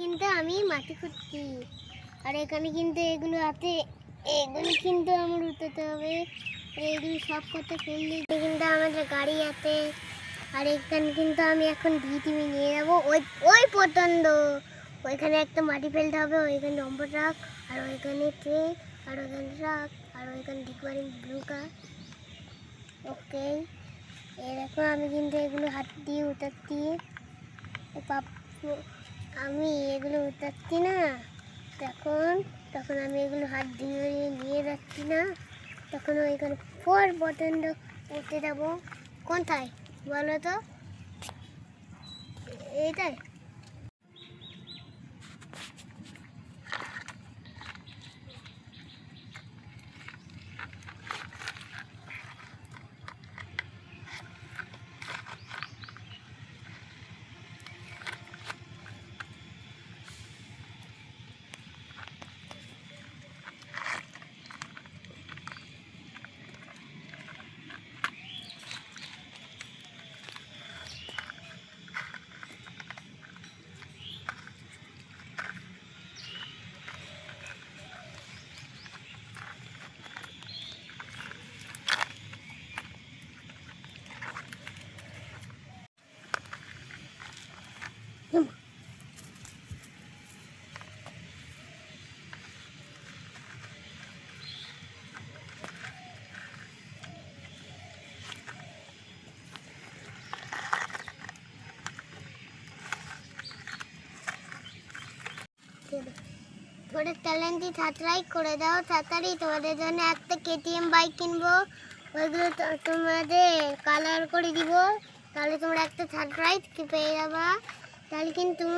কিন্তু আমি মাটি খুঁড়ছি আর এখানে কিন্তু এগুলো আছে, এগুলো কিন্তু আমার উঠাতে হবে। এগুলো সব করতে ফেললে কিন্তু আমাদের গাড়ি আছে। আর এখানে কিন্তু আমি এখন ভিটিমি নিয়ে যাবো ওই ওই পর্যন্ত। ওইখানে একটা মাটি ফেলতে হবে, ওইখানে নম্বর রাখ, আর ওইখানে ট্রে, আর ওইখানে রাখ, আর ওইখানে ডিকবারি ব্লু কার। ওকে, এরকম আমি কিন্তু এগুলো হাত দিয়ে উঠাচ্ছি। আমি এগুলো উঠাচ্ছি না তখন তখন আমি এগুলো হাত দিয়ে নিয়ে যাচ্ছি না, তখন ওইখানে ফোর বটন উঠে যাবো। কোনটায় বলো তো? এইটাই। তোমাদের চ্যালেঞ্জটি সাবস্ক্রাইব করে দাও তাড়াতাড়ি, তোমাদের জন্য একটা কেটিএম বাইক কিনবো, ওইগুলো তোমাদের কালার করে দিব, তাহলে তোমরা একটা সাবস্ক্রাইব পেয়ে যাবা। তাহলে কিন্তু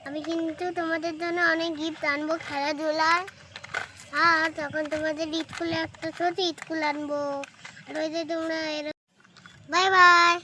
আমি কিন্তু তোমাদের জন্য অনেক গিফট আনবো খেলাধুলার। আর তখন তোমাদের স্কুলে একটা ছোট স্কুল আনবো। আর ওই যে তোমরা বাই বাই।